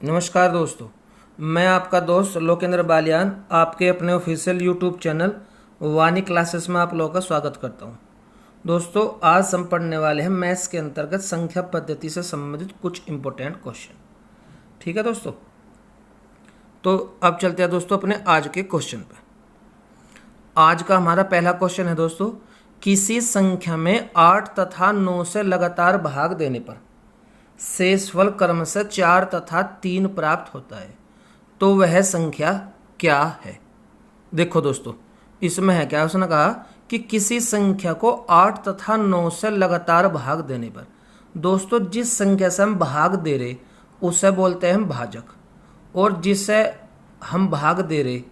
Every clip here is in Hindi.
नमस्कार दोस्तों, मैं आपका दोस्त लोकेंद्र बालियान आपके अपने ऑफिशियल यूट्यूब चैनल वानी क्लासेस में आप लोगों का स्वागत करता हूं। दोस्तों, आज हम पढ़ने वाले हैं मैथ्स के अंतर्गत संख्या पद्धति से संबंधित कुछ इंपॉर्टेंट क्वेश्चन। ठीक है दोस्तों, तो अब चलते हैं दोस्तों अपने आज के क्वेश्चन पे। आज का हमारा पहला क्वेश्चन है दोस्तों, किसी संख्या में 8 तथा 9 से लगातार भाग देने पर शेषफल क्रमशः 4 तथा 3 प्राप्त होता है, तो वह संख्या क्या है। देखो दोस्तों, इसमें है क्या, उसने कहा कि किसी संख्या को 8 तथा 9 से लगातार भाग देने पर, दोस्तों जिस संख्या से हम भाग दे रहे उसे बोलते हैं हम भाजक, और जिससे हम भाग दे रहे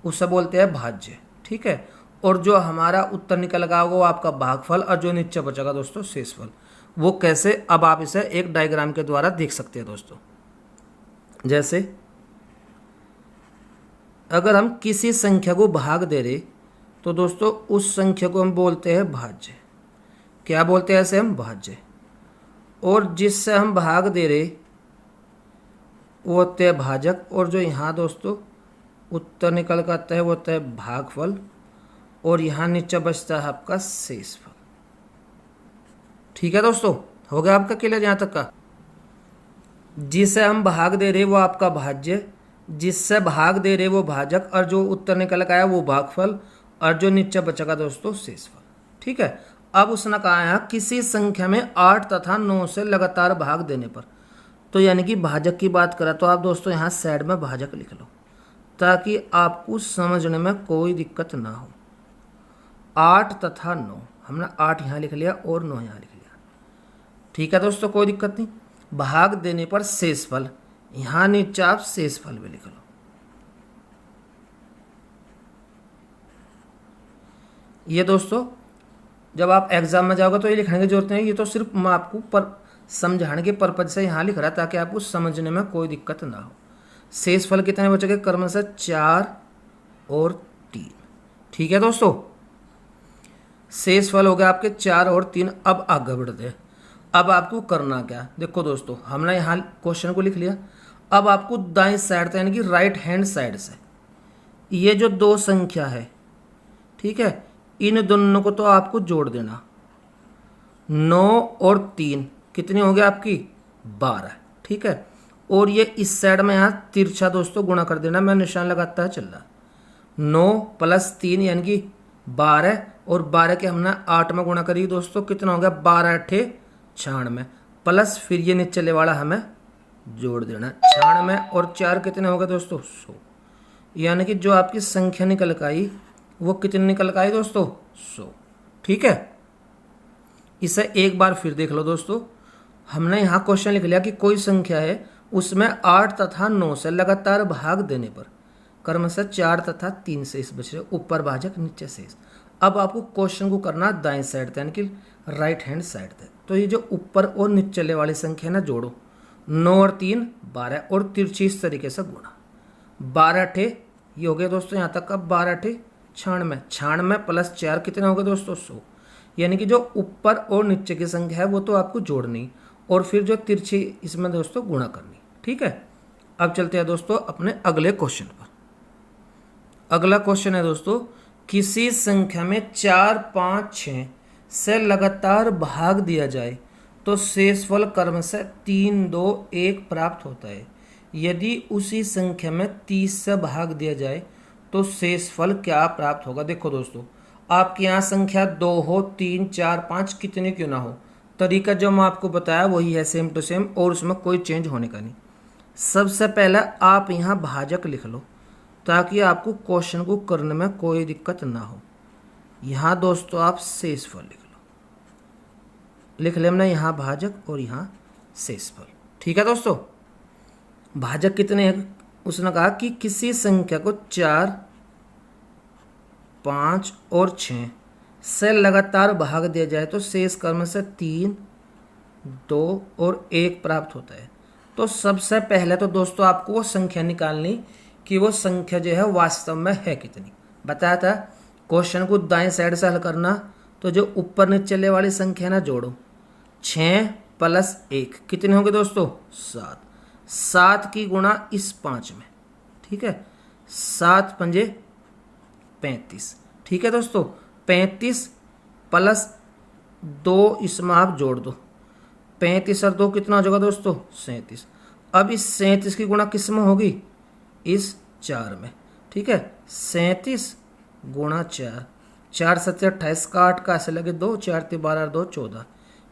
उसे बोलते हैं भाज्य। ठीक है, और जो हमारा उत्तर निकल गया वो आपका भागफल, और जो नीचे बचेगा दोस्तों शेषफल। वो कैसे, अब आप इसे एक डायग्राम के द्वारा देख सकते हैं दोस्तों। जैसे अगर हम किसी संख्या को भाग दे रहे तो दोस्तों उस संख्या को हम बोलते हैं भाज्य। क्या बोलते हैं ऐसे हम? भाज्य। और जिससे हम भाग दे रहे वो होते हैं भाजक, और जो यहाँ दोस्तों उत्तर निकल कर आता है वो होता है भागफल, और यहाँ नीचे बचता है आपका शेषफल। ठीक है दोस्तों, हो गया आपका क्लियर यहाँ तक का। जिसे हम भाग दे रहे वो आपका भाज्य, जिससे भाग दे रहे वो भाजक, और जो उत्तर निकल का आया वो भागफल, और जो नीचे बचेगा दोस्तों शेषफल। ठीक है, अब उसने कहा है किसी संख्या में 8 तथा 9 से लगातार भाग देने पर, तो यानी कि भाजक की बात करें तो आप दोस्तों यहाँ साइड में भाजक लिख लो ताकि आपको समझने में कोई दिक्कत ना हो। 8 तथा 9, हमने 8 यहाँ लिख लिया और 9 यहाँ लिख लिया। ठीक है दोस्तों, कोई दिक्कत नहीं। भाग देने पर शेषफल, यहां नीचे आप शेषफल भी लिख लो। ये दोस्तों जब आप एग्जाम में जाओगे तो ये लिखने की जरूरत नहीं है, ये तो सिर्फ मैं आपको पर समझाने के पर्पज से यहां लिख रहा है ताकि आपको समझने में कोई दिक्कत ना हो। शेषफल कितने बचेंगे? क्रमशः 4 और 3। ठीक है दोस्तों, शेषफल हो गया आपके 4 और 3। अब आगे बढ़ते हैं। अब आपको करना क्या, देखो दोस्तों हमने यहाँ क्वेश्चन को लिख लिया। अब आपको दाएं साइड से यानी कि राइट हैंड साइड से ये जो दो संख्या है, ठीक है, इन दोनों को तो आपको जोड़ देना। 9 और 3 कितनी हो गई आपकी? 12। ठीक है, और ये इस साइड में यहाँ तिरछा दोस्तों गुणा कर देना, मैं निशान लगाता है चल रहा। 9 + 3 यानी कि 12, और 12 के हमने 8 में गुणा करी दोस्तों, कितना हो गया? 12 × 8 = 96, प्लस फिर ये नीचे वाला हमें जोड़ देना 96, और 4 कितने हो गए दोस्तों? 100। यानी कि जो आपकी संख्या निकल के आई वो कितनी निकल के आई दोस्तों? 100। ठीक है, इसे एक बार फिर देख लो दोस्तों। हमने यहाँ क्वेश्चन लिख लिया कि कोई संख्या है उसमें 8 तथा 9 से लगातार भाग देने पर क्रमशः 4 तथा 3 शेष बच रहे, ऊपर भाजक नीचे शेष। अब आपको क्वेश्चन को करना दाएं साइड यानी कि राइट हैंड साइड से। तो ये जो ऊपर और नीचे वाली संख्या ना जोड़ो, 9 और 3 12, और तिरछी इस तरीके से गुणा। 12 × 8 ये हो गया दोस्तों यहाँ तक का 12 × 8 96, 96 + 4 कितने हो गए दोस्तों? 100। यानी कि जो ऊपर और नीचे की संख्या है वो तो आपको जोड़नी, और फिर जो तिरछी इसमें दोस्तों गुणा करनी। ठीक है, अब चलते हैं दोस्तों अपने अगले क्वेश्चन पर। अगला क्वेश्चन है दोस्तों, किसी संख्या में 4 5 6 से लगातार भाग दिया जाए तो शेषफल क्रमशः 3 2 1 प्राप्त होता है। यदि उसी संख्या में 30 से भाग दिया जाए तो शेषफल क्या प्राप्त होगा। देखो दोस्तों, आपके यहाँ संख्या 2 हो, 3 4 5 कितने क्यों ना हो, तरीका जो मैं आपको बताया वही है, सेम टू सेम, और उसमें कोई चेंज होने का नहीं। सबसे पहले आप यहाँ भाजक लिख लो ताकि आपको क्वेश्चन को करने में कोई दिक्कत ना हो। यहाँ दोस्तों आप शेषफल लिख लो, लिख ले हमने यहाँ भाजक और यहाँ शेषफल। ठीक है दोस्तों, भाजक कितने हैं? उसने कहा कि किसी संख्या को 4 5 और 6 से लगातार भाग दिया जाए तो शेष क्रमशः 3 2 और 1 प्राप्त होता है। तो सबसे पहले तो दोस्तों आपको वो संख्या निकालनी कि वो संख्या जो है वास्तव में है कितनी। बताया था क्वेश्चन को दाएं साइड से हल करना, तो जो ऊपर नीचे वाली संख्या ना जोड़ो। 6 + 1 कितने होंगे दोस्तों? 7। 7 की गुणा इस 5 में, ठीक है, 7 पंजे 35, ठीक है दोस्तों। 35 प्लस 2 इसमें आप जोड़ दो, 35 और 2 कितना हो जाएगा दोस्तों 37। अब इस 37 की गुणा किस में होगी, इस 4 में, ठीक है। 37 गुणा 4, 4 7 28 का 8 का ऐसे लगे 2, 4 3 12 2 14,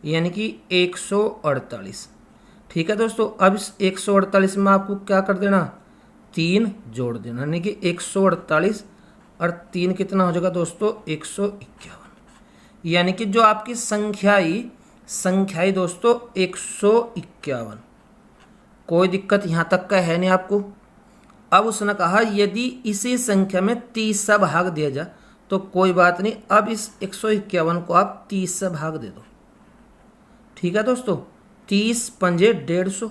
यानी कि 148, ठीक है दोस्तों। अब इस 148 में आपको क्या कर देना, 3 जोड़ देना, यानी कि 148 और 3 कितना हो जाएगा दोस्तों 151, यानी कि जो आपकी संख्याई दोस्तों 151। कोई दिक्कत यहाँ तक का है नहीं आपको। अब उसने कहा यदि इसी संख्या में 30 से भाग दिया जाए तो कोई बात नहीं, अब इस 151 को आप 30 से भाग दे दो, ठीक है दोस्तों। 30 पंजे 150,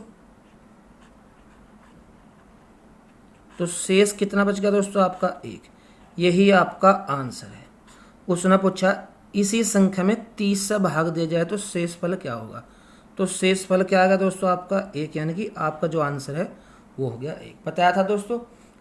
तो शेष कितना बच गया दोस्तों आपका 1। यही आपका आंसर है। उसने पूछा इसी संख्या में 30 से भाग दिया जाए तो शेषफल क्या होगा, तो शेषफल क्या आएगा दोस्तों आपका 1, यानी कि आपका जो आंसर है वो हो गया 1। बताया था दोस्तों,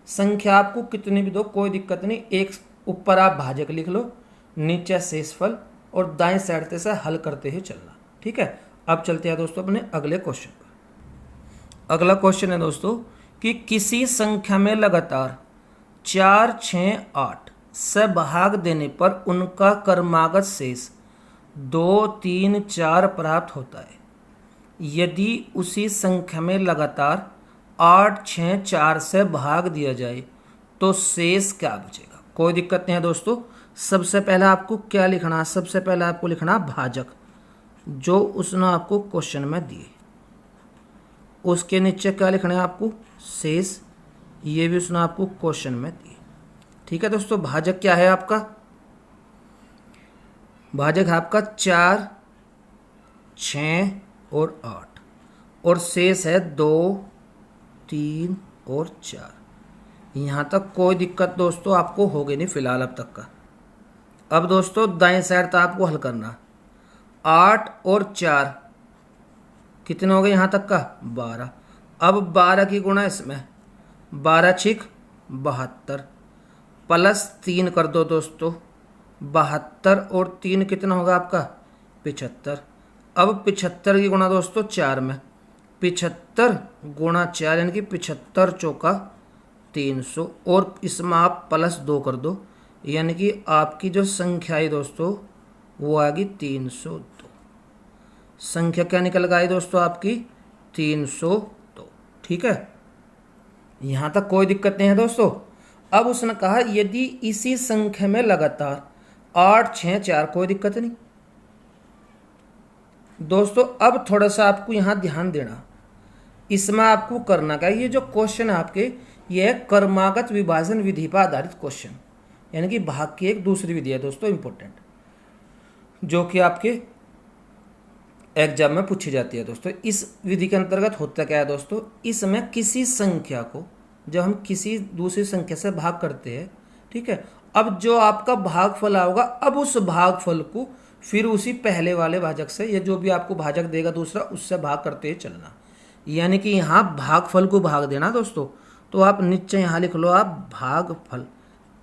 संख्या आपको कितनी भी दो कोई दिक्कत नहीं, एक ऊपर आप भाजक लिख लो, नीचे शेषफल, और दाएं साइड से हल करते ही चलना, ठीक है। अब चलते हैं दोस्तों अपने अगले क्वेश्चन पर। अगला क्वेश्चन है दोस्तों कि किसी संख्या में लगातार 4 6 8 से भाग देने पर उनका क्रमागत शेष 2 3 4 प्राप्त होता है। यदि उसी संख्या में लगातार 8 6 4 से भाग दिया जाए तो शेष क्या बचेगा। कोई दिक्कत नहीं है दोस्तों। सबसे पहले आपको क्या लिखना, सबसे पहले आपको लिखना भाजक, जो उसने आपको क्वेश्चन में दिए। उसके नीचे क्या लिखना है आपको, शेष, ये भी उसने आपको क्वेश्चन में दिए, ठीक है दोस्तों। भाजक क्या है आपका, भाजक है आपका 4 6 और 8, और शेष है 2 3 और 4। यहाँ तक कोई दिक्कत दोस्तों आपको होगी नहीं फिलहाल अब तक का। अब दोस्तों दाएं साइड तक आपको हल करना, 8 और 4 कितने हो गए यहाँ तक का 12। अब 12 की गुणा इसमें, 12 6 72, प्लस 3 कर दो दोस्तों, 72 और 3 कितना होगा आपका 75। अब 75 की गुणा दोस्तों 4 में, 75 गुणा 4 यानी कि 75 चौका 300, और इसमें आप प्लस 2 कर दो, यानी कि आपकी जो संख्या है दोस्तों वो आएगी 302। संख्या क्या निकल गई दोस्तों आपकी 302, ठीक है। यहाँ तक कोई दिक्कत नहीं है दोस्तों। अब उसने कहा यदि इसी संख्या में लगातार 8 6 4, कोई दिक्कत नहीं दोस्तों। अब थोड़ा सा आपको यहाँ ध्यान देना, इसमें आपको करना क्या, ये जो क्वेश्चन है आपके ये क्रमागत विभाजन विधि पर आधारित क्वेश्चन, यानी कि भाग की एक दूसरी विधि है दोस्तों इंपॉर्टेंट, जो कि आपके एग्जाम में पूछी जाती है दोस्तों। इस विधि के अंतर्गत होता क्या है दोस्तों, इसमें किसी संख्या को जब हम किसी दूसरी संख्या से भाग करते हैं, ठीक है, अब जो आपका भागफल आओगा, अब उस भागफल को फिर उसी पहले वाले भाजक से, या जो भी आपको भाजक देगा दूसरा, उससे भाग करते ही चलना। यानी कि यहाँ भागफल को भाग देना दोस्तों, तो आप नीचे यहाँ लिख लो आप भागफल,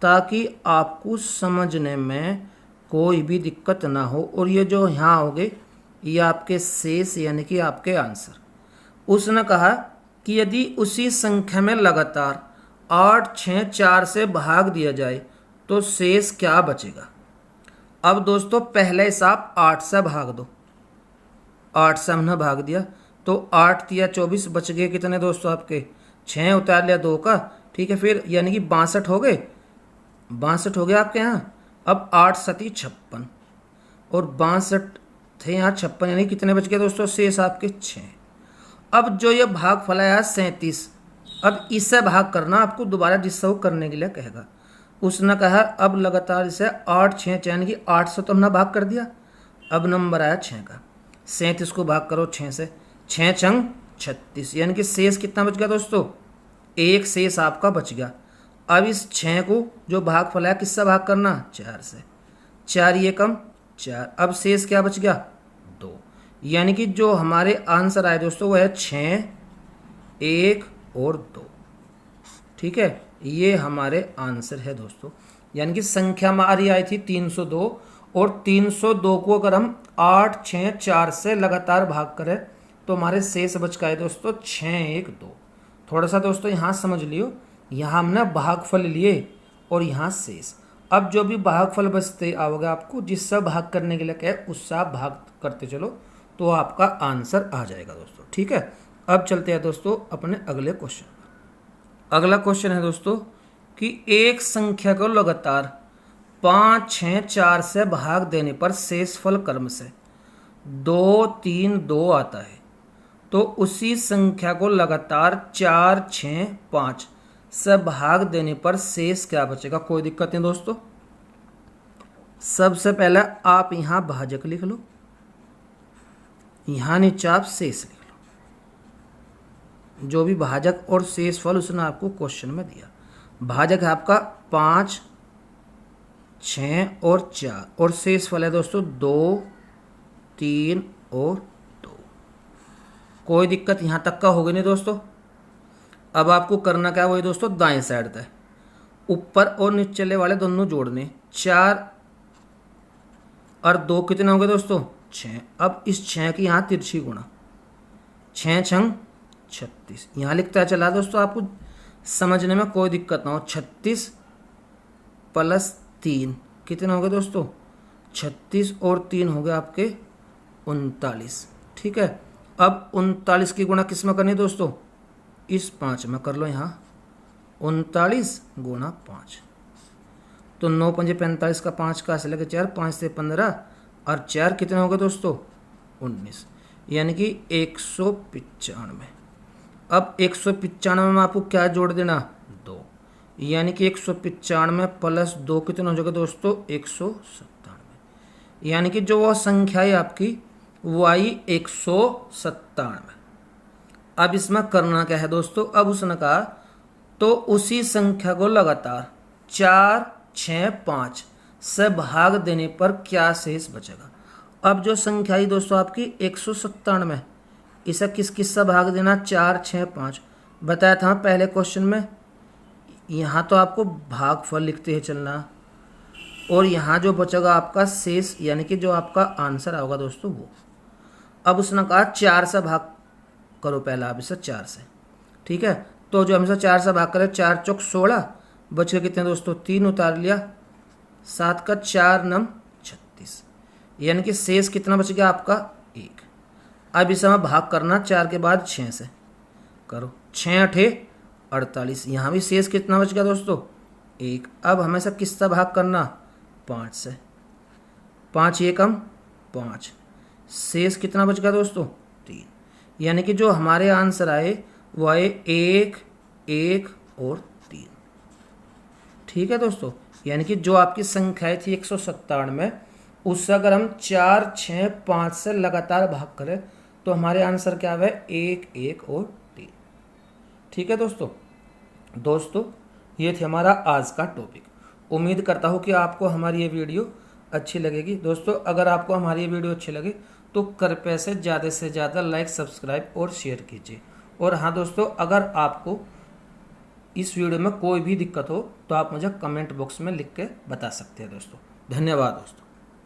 ताकि आपको समझने में कोई भी दिक्कत ना हो। और ये जो यहाँ होगे ये आपके शेष, यानी कि आपके आंसर। उसने कहा कि यदि उसी संख्या में लगातार 8 6 4 से भाग दिया जाए तो शेष क्या बचेगा। अब दोस्तों पहले से आप 8 से भाग दो, 8 से हमने भाग दिया तो 8 या 24 बच गए कितने दोस्तों आपके 6, उतार लिया 2 का, ठीक है, फिर यानी कि 62 हो गए, 62 हो गए आपके यहाँ। अब 8 7 56 और 62 थे यहाँ 56, यानी कितने बच गए दोस्तों शेष आपके 6। अब जो ये भागफल आया 37, अब इससे भाग करना आपको दोबारा जिससे वो करने के लिए कहेगा। उसने कहा अब लगातार इसे 8 6 यानी कि 8 से तो हमने भाग कर दिया, अब नंबर आया 6 का, 37 को भाग करो 6 से, 6 छंग 36, यानी कि शेष कितना बच गया दोस्तों, एक शेष आपका बच गया। अब इस 6 को जो भागफल है किससे भाग करना 4 से, 4 ये कम 4, अब शेष क्या बच गया 2, यानी कि जो हमारे आंसर आए दोस्तों वो है 6 1 और 2। ठीक है, ये हमारे आंसर है दोस्तों। यानी कि संख्या हमारी आई थी 302 और 302 को अगर हम 8, 6, 4 से लगातार भाग करें तो हमारे शेष बच का है दोस्तों 6, 1, 2। थोड़ा सा दोस्तों यहाँ समझ लियो, यहाँ हमने भागफल लिए और यहाँ शेष। अब जो भी भागफल बचते आओगे आपको जिससे भाग करने के लिए कहे उससे आप भाग करते चलो तो आपका आंसर आ जाएगा दोस्तों। ठीक है, अब चलते हैं दोस्तों अपने अगले क्वेश्चन। अगला क्वेश्चन है दोस्तों कि एक संख्या को लगातार 5, 6, 4 से भाग देने पर शेषफल क्रम से 2, 3, 2 आता है, तो उसी संख्या को लगातार 4, 6, 5 से भाग देने पर शेष क्या बचेगा। कोई दिक्कत नहीं दोस्तों। सबसे पहले आप यहां भाजक लिख लो, यहां नीचे आप शेष लिख लो। जो भी भाजक और शेषफल उसने आपको क्वेश्चन में दिया। भाजक है आपका 5, 6 और 4 और शेषफल है दोस्तों 2, 3 और 2। कोई दिक्कत यहां तक का होगी नहीं दोस्तों। अब आपको करना क्या है वही दोस्तों, दाएं साइड तक ऊपर और नीचे वाले दोनों जोड़ने। 4 और 2 कितने हो गए दोस्तों, 6। अब इस 6 की यहाँ तिरछी गुणा, 6 छंग 36। यहाँ लिखता है चला दोस्तों, आपको समझने में कोई दिक्कत ना हो। 36 प्लस 3 कितने हो गए दोस्तों, 36 और 3 हो गए आपके 39। ठीक है, अब 39 की गुणा किस में करनी है दोस्तों, इस 5 में कर लो। यहाँ 39 गुणा 5 तो 9 पंजे 45 का 5 का ऐसे लगे 4, 5 से 15 और 4 कितने हो गए दोस्तों 19, यानी कि 195। अब 195 में आपको क्या जोड़ देना, 2, यानी कि 195 प्लस 2 कितने हो जाएगा दोस्तों 197। यानी कि जो वह संख्या है आपकी वो आई 197। अब इसमें करना क्या है दोस्तों, अब उसने कहा तो उसी संख्या को लगातार 4, 6, 5 से भाग देने पर क्या शेष बचेगा। अब जो संख्या है दोस्तों आपकी 197, इसे किस किस से भाग देना, 4, 6, 5 बताया था पहले क्वेश्चन में। यहाँ तो आपको भागफल लिखते हैं चलना और यहाँ जो बचेगा आपका शेष यानी कि जो आपका आंसर आएगा दोस्तों वो। अब उसने कहा 4 से भाग करो, पहला आप इसे 4 से। ठीक है, तो जो हम इसे 4 से भाग करें, 4 चौक 16 बच गए कितने दोस्तों 3 उतार लिया, 7 का 4 नम 36, यानी कि शेष कितना बच गया आपका 1। अब इसे हमें भाग करना 4 के बाद 6 से करो, 6 8 48। यहाँ भी शेष कितना बच गया दोस्तों 1। अब हमें से किससे भाग करना, 5 से। 5 1 5, शेष कितना बच गया दोस्तों 3, यानी कि जो हमारे आंसर आए वो आए 1, 1 और 3। ठीक है दोस्तों, यानी कि जो आपकी संख्याएं थी 197 उससे अगर हम 4, 6, 5 से लगातार भाग करें तो हमारे आंसर क्या है 1, 1 और 3। ठीक है दोस्तों ये थे हमारा आज का टॉपिक। उम्मीद करता हूँ कि आपको हमारी ये वीडियो अच्छी लगेगी। दोस्तों अगर आपको हमारी ये वीडियो अच्छी लगे तो कृपया से ज़्यादा लाइक, सब्सक्राइब और शेयर कीजिए। और हाँ दोस्तों, अगर आपको इस वीडियो में कोई भी दिक्कत हो तो आप मुझे कमेंट बॉक्स में लिख के बता सकते हैं दोस्तों। धन्यवाद दोस्तों।